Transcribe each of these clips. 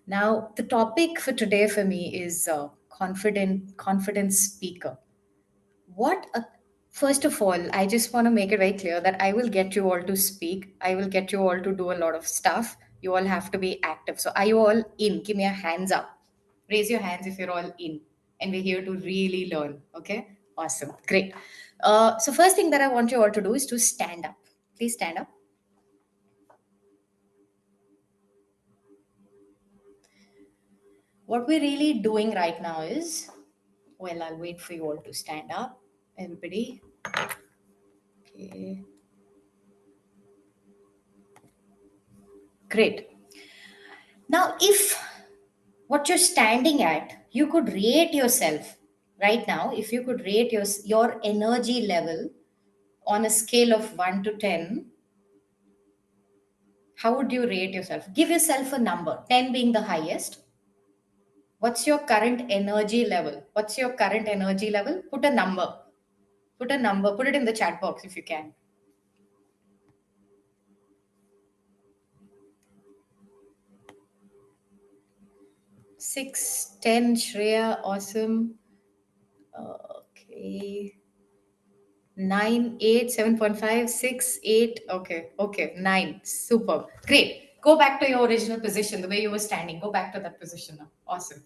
Now, the topic for today for me is confident speaker. What a, First of all, I just want to make it very clear that I will get you all to speak. I will get you all to do a lot of stuff. You all have to be active. So, are you all in? Give me a hands up. Raise your hands if you're all in. And we're here to really learn. Okay? Awesome. Great. So, first thing that I want you all to do is to stand up. Please stand up. What we're really doing right now is, well, I'll wait for you all to stand up. Everybody. Okay. Great. Now, if what you're standing at, you could rate yourself right now. If you could rate your energy level on a scale of 1 to 10, how would you rate yourself? Give yourself a number, 10 being the highest. What's your current energy level? What's your current energy level? Put a number. Put a number. Put it in the chat box if you can. 6, 10, Shreya, awesome. Okay. 9, 8, 7.5, 6, 8. Okay, okay, 9. Super. Great. Go back to your original position, the way you were standing. Go back to that position now. Awesome.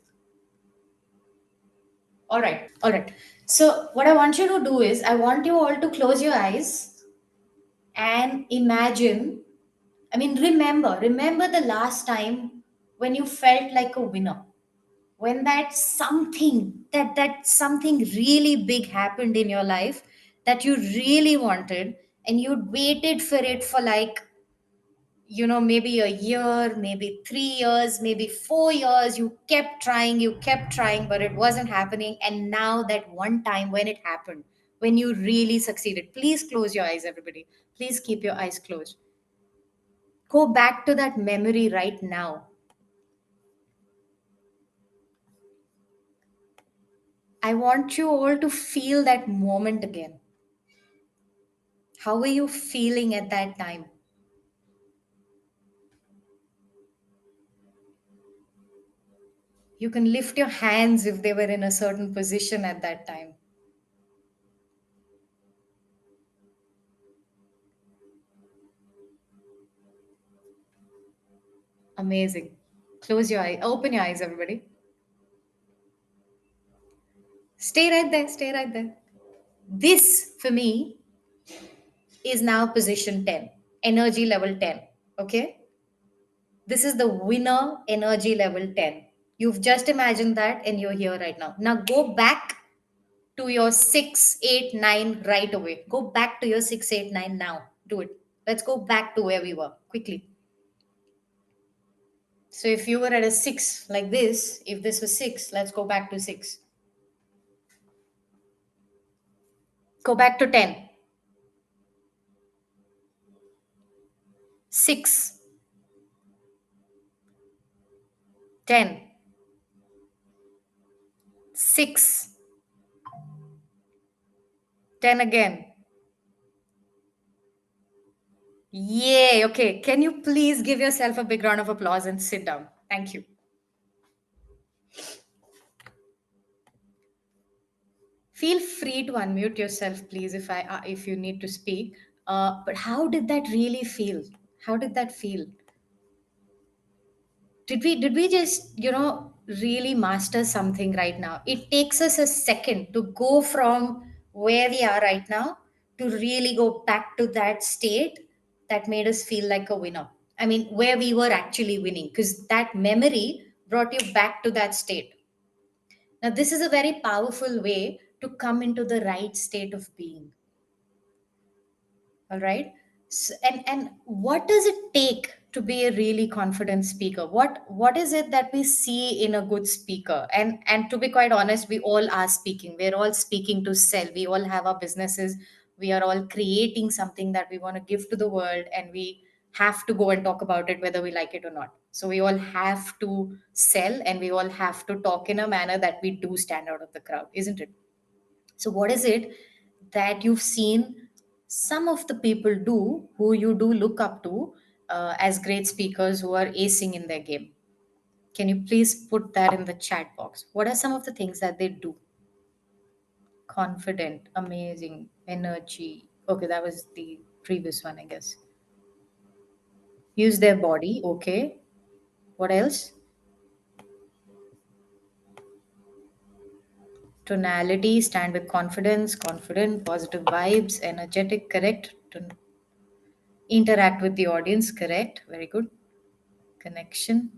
All right, all right. So, what I want you to do is, I want you all to close your eyes and imagine. I mean, remember the last time when you felt like a winner, when that something really big happened in your life that you really wanted, and you waited for it for like, maybe a year, maybe 3 years, maybe 4 years. You kept trying, but it wasn't happening. And now that one time when it happened, when you really succeeded, please close your eyes, everybody. Please keep your eyes closed. Go back to that memory right now. I want you all to feel that moment again. How were you feeling at that time? You can lift your hands if they were in a certain position at that time. Amazing. Close your eyes. Open your eyes, everybody. Stay right there. Stay right there. This, for me, is now position 10, energy level 10. Okay? This is the winner energy level 10. You've just imagined that and you're here right now. Now go back to your 6, 8, 9 right away. Go back to your 6, 8, 9 now. Do it. Let's go back to where we were quickly. So if you were at a 6 like this, if this was 6, let's go back to 6. Go back to 10. 6, 10, 6, 10 again. Yay. Okay. Can you please give yourself a big round of applause and sit down? Thank you. Feel free to unmute yourself, please, if you need to speak. But how did that really feel? How did that feel? Did we just really master something right now? It takes us a second to go from where we are right now to really go back to that state that made us feel like a winner. I mean, where we were actually winning, because that memory brought you back to that state. Now this is a very powerful way to come into the right state of being. All right. And what does it take to be a really confident speaker? What is it that we see in a good speaker? And to be quite honest, we all are speaking. We're all speaking to sell. We all have our businesses. We are all creating something that we want to give to the world, and we have to go and talk about it whether we like it or not. So we all have to sell, and we all have to talk in a manner that we do stand out of the crowd, isn't it? So, what is it that you've seen some of the people do who you do look up to as great speakers who are acing in their game? Can you please put that in the chat box? What are some of the things that they do? Confident, amazing, energy. Okay, that was the previous one, I guess. Use their body. Okay. What else? Tonality, stand with confidence, confident, positive vibes, energetic, correct. Interact with the audience, correct. Very good. Connection,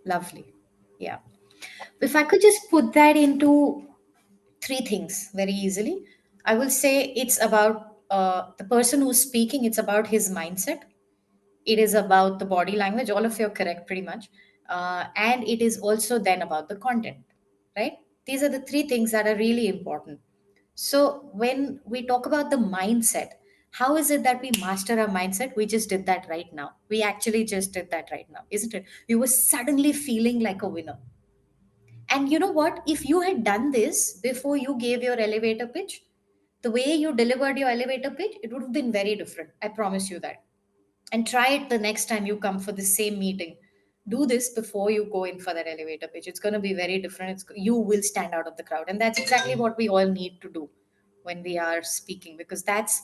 lovely. Yeah. If I could just put that into three things very easily, I will say it's about the person who's speaking, it's about his mindset, it is about the body language, all of you are correct pretty much, and it is also then about the content, right? These are the three things that are really important. So when we talk about the mindset, how is it that we master our mindset? We just did that right now. We actually just did that right now, isn't it? You were suddenly feeling like a winner. And you know what? If you had done this before you gave your elevator pitch, the way you delivered your elevator pitch, it would have been very different. I promise you that. And try it the next time you come for the same meeting. Do this before you go in for that elevator pitch. It's going to be very different. You will stand out of the crowd. And that's exactly what we all need to do when we are speaking, because that's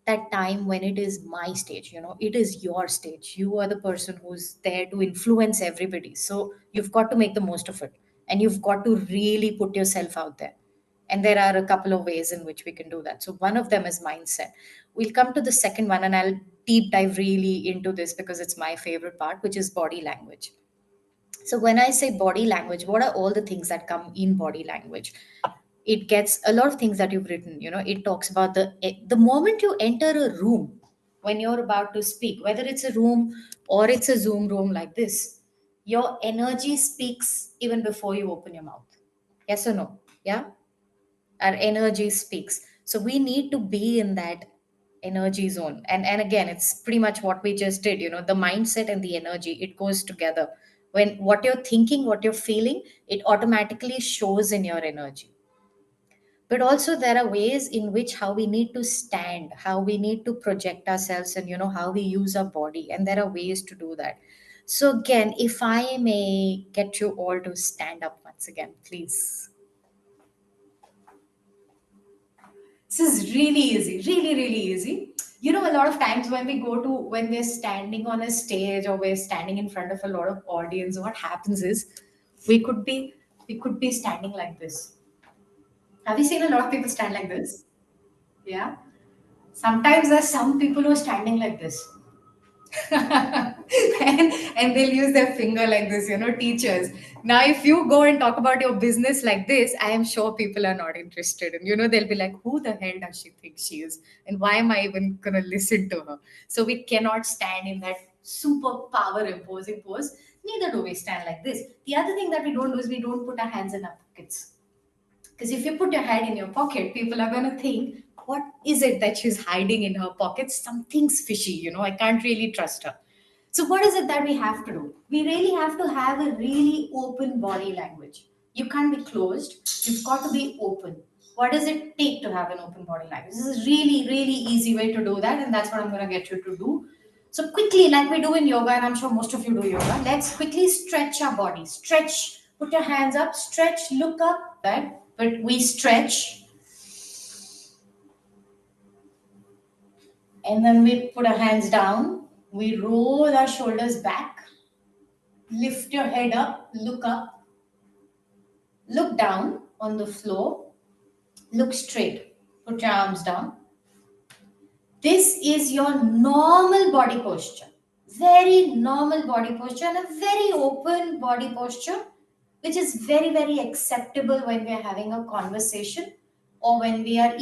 that time when it is my stage, it is your stage. You are the person who's there to influence everybody. So you've got to make the most of it, and you've got to really put yourself out there. And there are a couple of ways in which we can do that. So one of them is mindset. We'll come to the second one, and I'll deep dive really into this because it's my favorite part, which is body language. So when I say body language, what are all the things that come in body language? It gets a lot of things that you've written. It talks about the moment you enter a room, when you're about to speak, whether it's a room or it's a Zoom room like this, your energy speaks even before you open your mouth. Yes or no? Yeah, our energy speaks. So we need to be in that energy zone. And again, it's pretty much what we just did. The mindset and the energy, it goes together. When what you're thinking, what you're feeling, it automatically shows in your energy. But also there are ways in which how we need to stand, how we need to project ourselves, and how we use our body, and there are ways to do that. So again, if I may get you all to stand up once again, please. This is really easy, really, really easy. A lot of times when we're standing on a stage or we're standing in front of a lot of audience, what happens is we could be we could be standing like this. Have you seen a lot of people stand like this? Yeah. Sometimes there's some people who are standing like this. and they'll use their finger like this, teachers. Now if you go and talk about your business like this, I am sure people are not interested, and they'll be like, who the hell does she think she is, and why am I even gonna listen to her? So we cannot stand in that super power imposing pose. Neither do we stand like this. The other thing that we don't do is we don't put our hands in our pockets, because if you put your hand in your pocket, people are going to think, what is it that she's hiding in her pocket? Something's fishy, I can't really trust her. So, what is it that we have to do? We really have to have a really open body language. You can't be closed, you've got to be open. What does it take to have an open body language? This is really, really easy way to do that, and that's what I'm going to get you to do. So quickly, like we do in yoga, and I'm sure most of you do yoga, let's quickly stretch our body. Stretch, put your hands up, stretch, look up, right? But we stretch, and then we put our hands down. We roll our shoulders back, lift your head up, look down on the floor, look straight, put your arms down. This is your normal body posture. Very normal body posture and a very open body posture, which is very, very acceptable when we are having a conversation, or when we are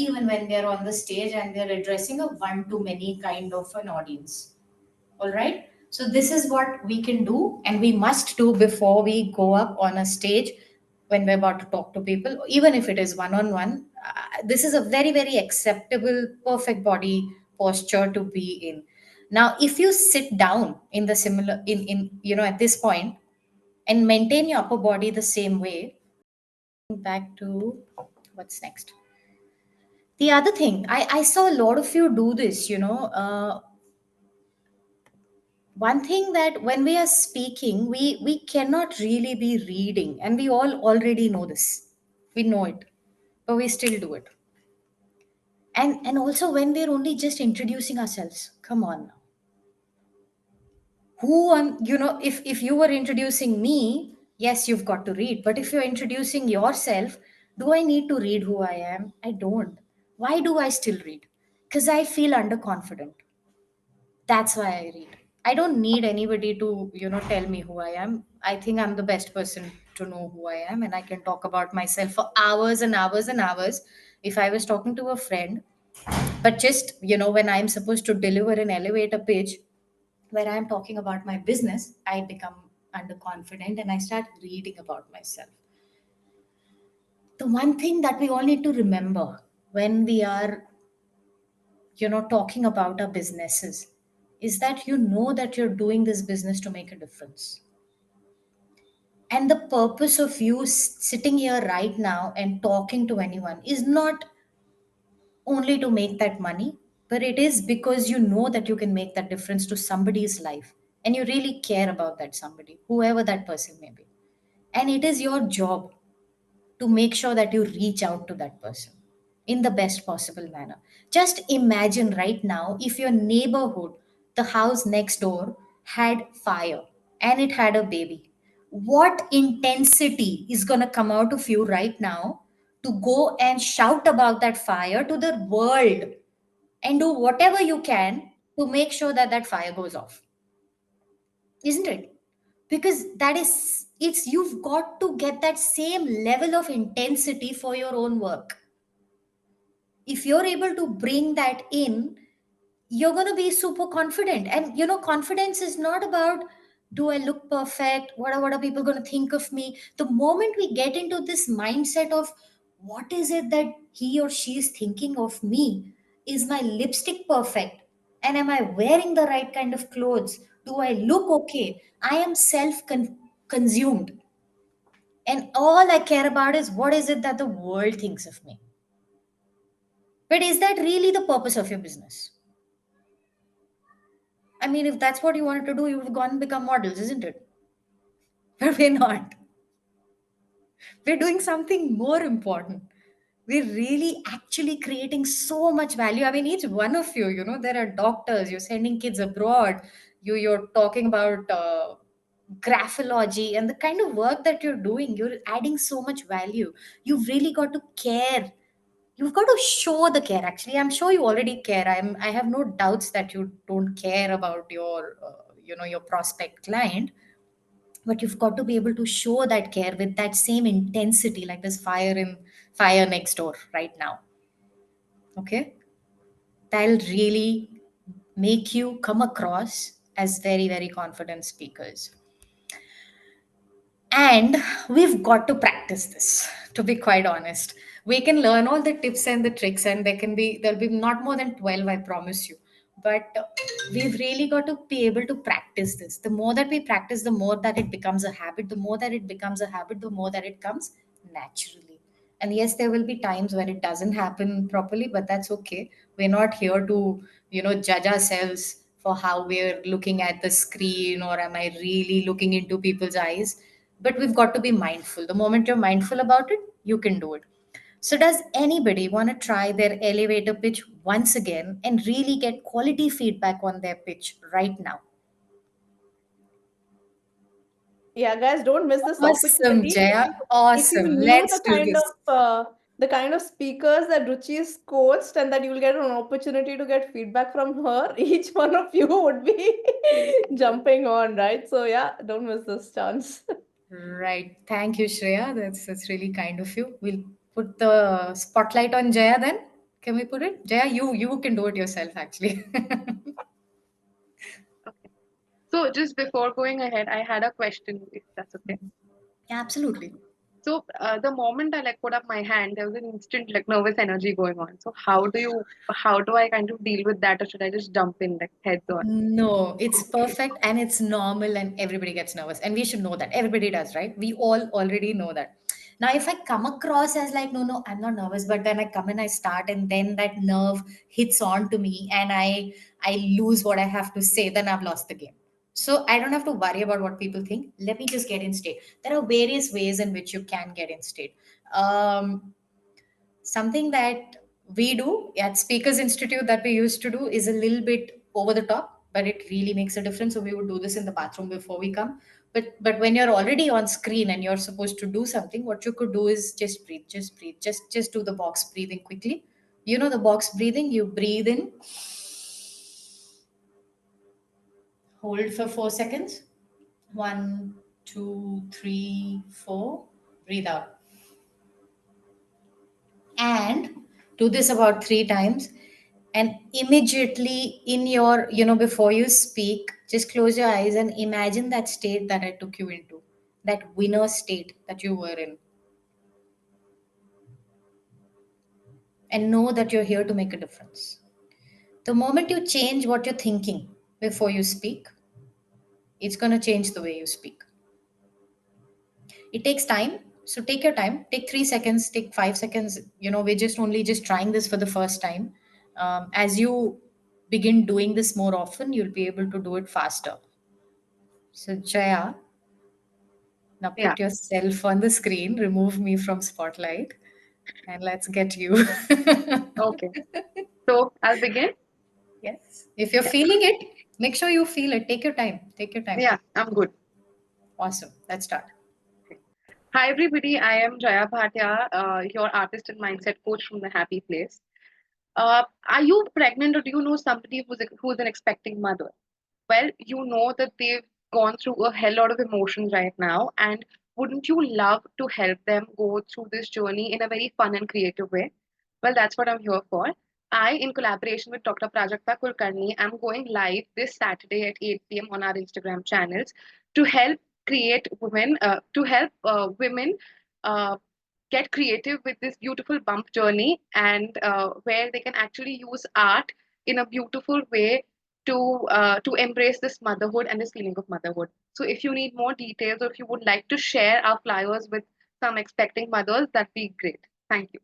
on the stage and we are addressing a one to many kind of an audience. All right. So this is what we can do and we must do before we go up on a stage when we're about to talk to people, even if it is one on one. This is a very, very acceptable, perfect body posture to be in. Now, if you sit down in the similar, at this point and maintain your upper body the same way, back to what's next. The other thing, I saw a lot of you do this, One thing that when we are speaking, we cannot really be reading, and we all already know this. We know it, but we still do it. And also when we're only just introducing ourselves, come on now. Who am, if you were introducing me, yes, you've got to read. But if you're introducing yourself, do I need to read who I am? I don't. Why do I still read? Because I feel underconfident. That's why I read. I don't need anybody to tell me who I am. I think I'm the best person to know who I am, and I can talk about myself for hours and hours and hours if I was talking to a friend. But just when I'm supposed to deliver an elevator pitch where I'm talking about my business, I become underconfident and I start reading about myself. The one thing that we all need to remember when we are talking about our businesses is that that you're doing this business to make a difference. And the purpose of you sitting here right now and talking to anyone is not only to make that money, but it is because you know that you can make that difference to somebody's life, and you really care about that somebody, whoever that person may be. And it is your job to make sure that you reach out to that person in the best possible manner. Just imagine right now if your neighborhood, the house next door, had fire and it had a baby. What intensity is going to come out of you right now to go and shout about that fire to the world and do whatever you can to make sure that that fire goes off? Isn't it? Because that is, it's, you've got to get that same level of intensity for your own work. If you're able to bring that in, you're going to be super confident. And confidence is not about, do I look perfect, what are people going to think of me? The moment we get into this mindset of what is it that he or she is thinking of me, is my lipstick perfect, and am I wearing the right kind of clothes, do I look okay, I am self consumed, and all I care about is what is it that the world thinks of me. But is that really the purpose of your business? I mean, if that's what you wanted to do, you would have gone and become models, isn't it? But we're not. We're doing something more important. We're really actually creating so much value. I mean, each one of you, there are doctors, you're sending kids abroad, you're talking about graphology, and the kind of work that you're doing, you're adding so much value. You've really got to care. You've got to show the care. Actually, I'm sure you already care. I have no doubts that you don't care about your your prospect client, but you've got to be able to show that care with that same intensity, like there's fire next door right now. Okay, that'll really make you come across as very, very confident speakers. And we've got to practice this, to be quite honest. We can learn all the tips and the tricks, and there'll be not more than 12, I promise you. But we've really got to be able to practice this. The more that we practice, the more that it becomes a habit. The more that it becomes a habit, the more that it comes naturally. And yes, there will be times when it doesn't happen properly, but that's okay. We're not here to judge ourselves for how we're looking at the screen, or am I really looking into people's eyes. But we've got to be mindful. The moment you're mindful about it, you can do it. So does anybody want to try their elevator pitch once again and really get quality feedback on their pitch right now? Yeah, guys, don't miss this Awesome, opportunity. Jaya. If you Awesome. knew Let's do this. the kind of speakers that Ruchi is coached, and that you will get an opportunity to get feedback from her, each one of you would be jumping on, right? So yeah, don't miss this chance. Right. Thank you, Shreya. That's really kind of you. We'll put the spotlight on Jaya then. Can we put it? Jaya, you can do it yourself actually. Okay. So just before going ahead, I had a question, if that's okay. Yeah, absolutely. So the moment I like put up my hand, there was an instant like nervous energy going on. So how do I kind of deal with that, or should I just jump in like heads on? No, it's Okay. perfect and it's normal, and everybody gets nervous. And we should know that. Everybody does, right? We all already know that. Now, if I come across as like, no, I'm not nervous, but then I come and I start, and then that nerve hits on to me, and I lose what I have to say, then I've lost the game. So I don't have to worry about what people think. Let me just get in state. There are various ways in which you can get in state. Something that we do at Speakers Institute that we used to do is a little bit over the top, but it really makes a difference. So we would do this in the bathroom before we come. But when you're already on screen and you're supposed to do something, what you could do is just breathe, just do the box breathing quickly. You know the box breathing. You breathe in, hold for 4 seconds. One, two, three, four. Breathe out. And do this about 3 times. And immediately in your, before you speak, just close your eyes and imagine that state that I took you into, that winner state that you were in. And know that you're here to make a difference. The moment you change what you're thinking before you speak, it's going to change the way you speak. It takes time. So take your time. Take 3 seconds, take 5 seconds. We're just only just trying this for the first time. As you begin doing this more often, you'll be able to do it faster. So, Jaya, now Yeah. put yourself on the screen, remove me from spotlight, and let's get you. Okay. So I'll begin. Yes. If you're Yeah. feeling it, make sure you feel it. Take your time. Take your time. Yeah, I'm good. Awesome. Let's start. Okay. Hi, everybody. I am Jaya Bhatia, your artist and mindset coach from the Happy Place. Are you pregnant or do you know somebody who's an expecting mother? Well, you know that they've gone through a hell lot of emotions right now, and wouldn't you love to help them go through this journey in a very fun and creative way? Well, that's what I'm here for. I, in collaboration with Dr. Prajakta Kulkarni, am going live this Saturday at 8 p.m. on our Instagram channels to help women uh, get creative with this beautiful bump journey, and where they can actually use art in a beautiful way to embrace this motherhood and this feeling of motherhood. So if you need more details or if you would like to share our flyers with some expecting mothers, that'd be great. Thank you.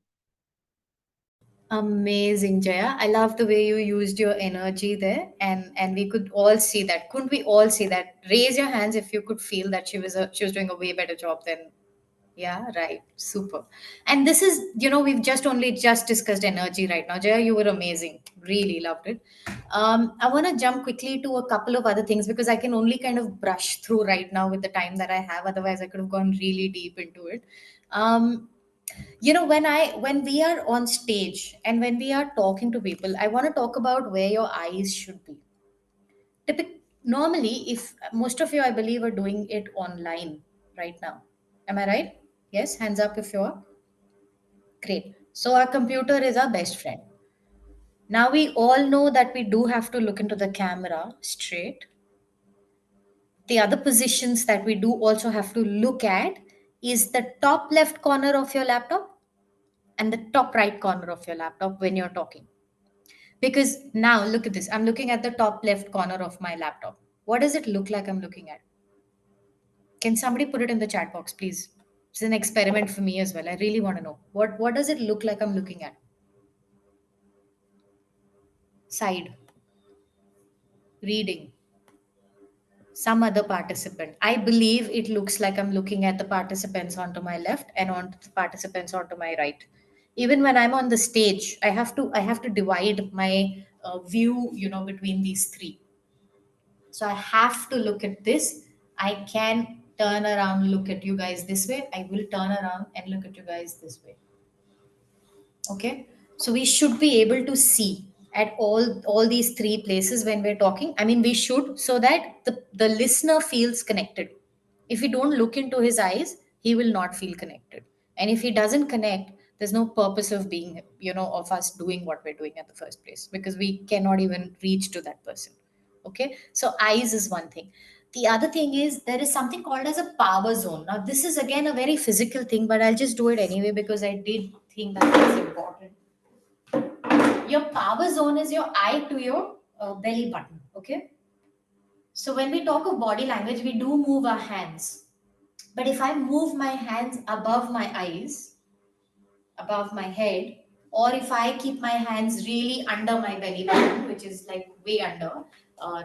Amazing, Jaya. I love the way you used your energy there, and we could all see that. Couldn't we all see that? Raise your hands if you could feel that she was doing a way better job than. Yeah, right. Super. And this is, we've just only just discussed energy right now. Jaya, you were amazing. Really loved it. I want to jump quickly to a couple of other things because I can only kind of brush through right now with the time that I have. Otherwise, I could have gone really deep into it. Um, when we are on stage and when we are talking to people, I want to talk about where your eyes should be. Normally, if most of you, I believe, are doing it online right now. Am I right? Yes, hands up if you're. Great. So our computer is our best friend. Now we all know that we do have to look into the camera straight. The other positions that we do also have to look at is the top left corner of your laptop and the top right corner of your laptop when you're talking. Because now look at this. I'm looking at the top left corner of my laptop. What does it look like I'm looking at? Can somebody put it in the chat box, please? It's an experiment for me as well. I really want to know. What does it look like I'm looking at? Side, reading, some other participant. I believe it looks like I'm looking at the participants onto my left and on the participants onto my right. Even when I'm on the stage, I have to divide my view, between these three. So I have to look at this. I can turn around, look at you guys this way. I will turn around and look at you guys this way. Okay, so we should be able to see at all these three places when we're talking. I mean, we should, so that the listener feels connected. If we don't look into his eyes, he will not feel connected. And if he doesn't connect, there's no purpose of being, of us doing what we're doing at the first place, because we cannot even reach to that person. Okay, so eyes is one thing. The other thing is there is something called as a power zone. Now this is again a very physical thing, but I'll just do it anyway because I did think that was important. Your power zone is your eye to your belly button. Okay, so when we talk of body language, we do move our hands, but if I move my hands above my eyes, above my head, or if I keep my hands really under my belly button, which is like way under,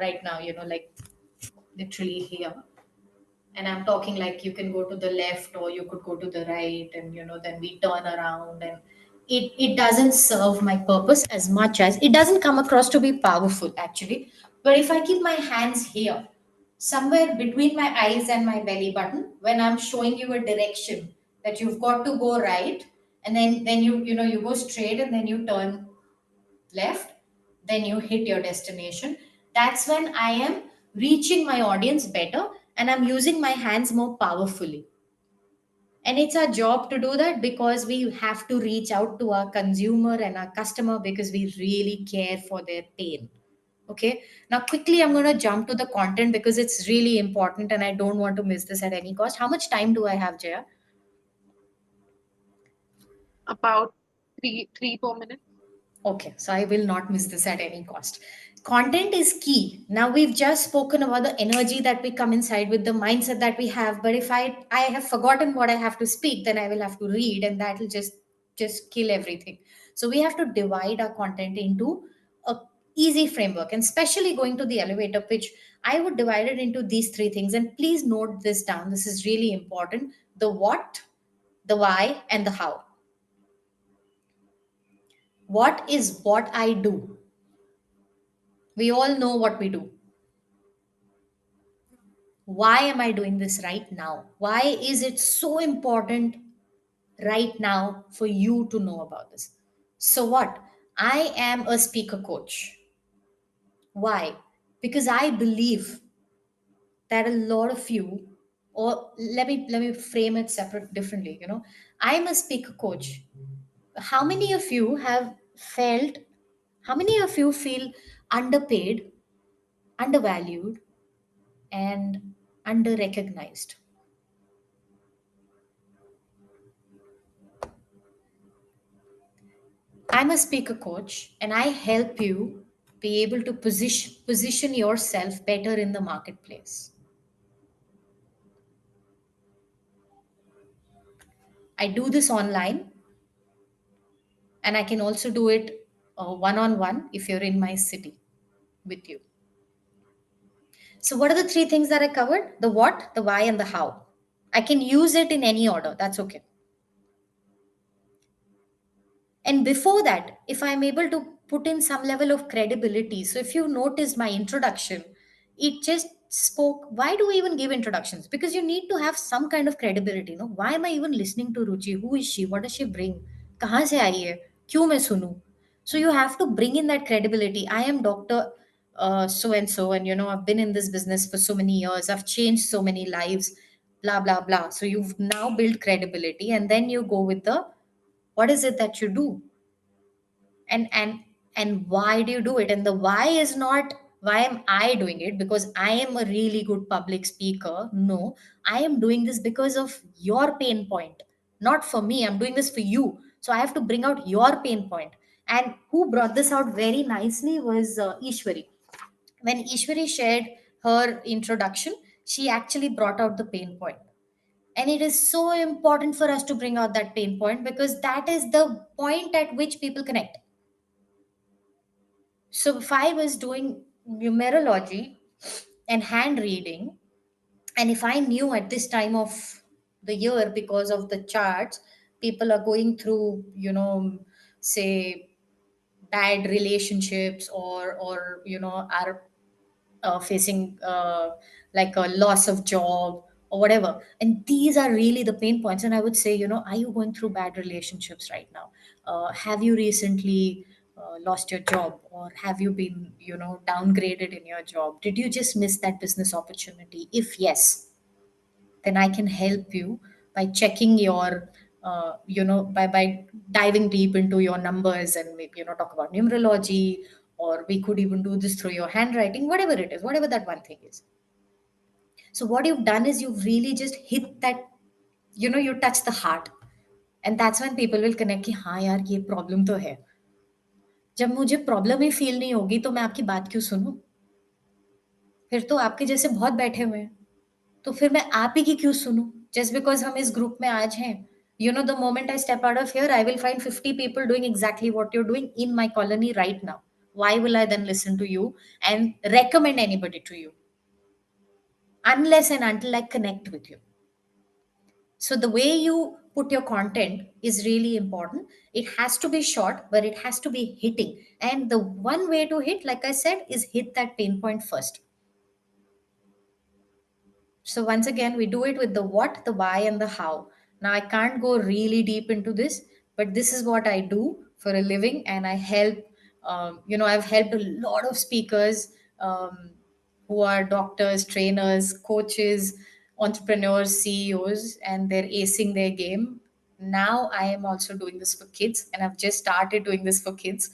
right now, like literally here, and I'm talking like you can go to the left or you could go to the right, and then we turn around, and it doesn't serve my purpose as much as it doesn't come across to be powerful actually. But if I keep my hands here, somewhere between my eyes and my belly button, when I'm showing you a direction that you've got to go right, and then you go straight and then you turn left, then you hit your destination. That's when I am reaching my audience better, and I'm using my hands more powerfully. And it's our job to do that because we have to reach out to our consumer and our customer because we really care for their pain. Okay, now quickly I'm going to jump to the content because it's really important and I don't want to miss this at any cost. How much time do I have, Jaya? About three, 4 minutes. Okay, so I will not miss this at any cost. Content is key. Now we've just spoken about the energy that we come inside with, the mindset that we have. But if I have forgotten what I have to speak, then I will have to read, and that will just kill everything. So we have to divide our content into a easy framework, and especially going to the elevator pitch, I would divide it into these three things. And please note this down. This is really important: the what, the why, and the how. What is what I do? We all know what we do. Why am I doing this right now? Why is it so important right now for you to know about this? So, what? I am a speaker coach. Why? Because I believe that a lot of you, or let me frame it separate differently. I'm a speaker coach. How many of you have felt? How many of you feel underpaid, undervalued, and under recognized? I'm a speaker coach and I help you be able to position yourself better in the marketplace. I do this online and I can also do it one on one if you're in my city with you. So, what are the three things that I covered? The what, the why, and the how. I can use it in any order. That's okay. And before that, if I'm able to put in some level of credibility, so if you notice my introduction, it just spoke. Why do we even give introductions? Because you need to have some kind of credibility. No, why am I even listening to Ruchi? Who is she? What does she bring? कहाँ से आई है? क्यों मैं सुनूं? So you have to bring in that credibility. I am Doctor so and so, and I've been in this business for so many years. I've changed so many lives. Blah blah blah. So you've now built credibility, and then you go with the what is it that you do, and why do you do it. And the why is not why am I doing it because I am a really good public speaker. No, I am doing this because of your pain point, not for me. I'm doing this for you, so I have to bring out your pain point. And who brought this out very nicely was Ishwari. When Ishwari shared her introduction, she actually brought out the pain point. And it is so important for us to bring out that pain point because that is the point at which people connect. So if I was doing numerology and hand reading, and if I knew at this time of the year because of the charts, people are going through, say bad relationships, or are facing like a loss of job or whatever, and these are really the pain points. And I would say, are you going through bad relationships right now? Have you recently lost your job, or have you been downgraded in your job? Did you just miss that business opportunity? If yes, then I can help you by checking your by diving deep into your numbers, and maybe talk about numerology, or we could even do this through your handwriting, whatever it is, whatever that one thing is. So what you've done is you've really just hit that, you touch the heart. And that's when people will connect कि हाँ यार ये problem तो है. जब मुझे problem ही feel नहीं होगी तो मैं आपकी बात क्यों सुनूं? फिर तो आपके जैसे बहुत बैठे हुए हैं, तो फिर मैं आप ही की क्यों सुनूं? जस्ट बिकॉज हम इस ग्रुप में आज हैं, the moment I step out of here I will find 50 people doing exactly what you're doing in my colony right now. Why will I then listen to you and recommend anybody to you? unless and until I connect with you. So the way you put your content is really important. It has to be short, but it has to be hitting. And the one way to hit, like I said, is hit that pain point first. So once again, we do it with the what, the why, and the how. Now I can't go really deep into this, but this is what I do for a living, and I help. I've helped a lot of speakers who are doctors, trainers, coaches, entrepreneurs, CEOs, and they're acing their game. Now I am also doing this for kids, and I've just started doing this for kids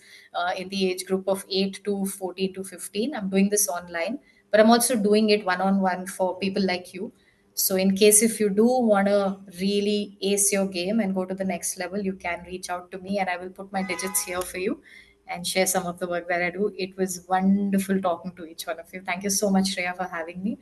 in the age group of 8 to 14 to 15. I'm doing this online, but I'm also doing it one on one for people like you. So, in case if you do want to really ace your game and go to the next level, you can reach out to me, and I will put my digits here for you and share some of the work that I do. It was wonderful talking to each one of you. Thank you so much, Shreya, for having me.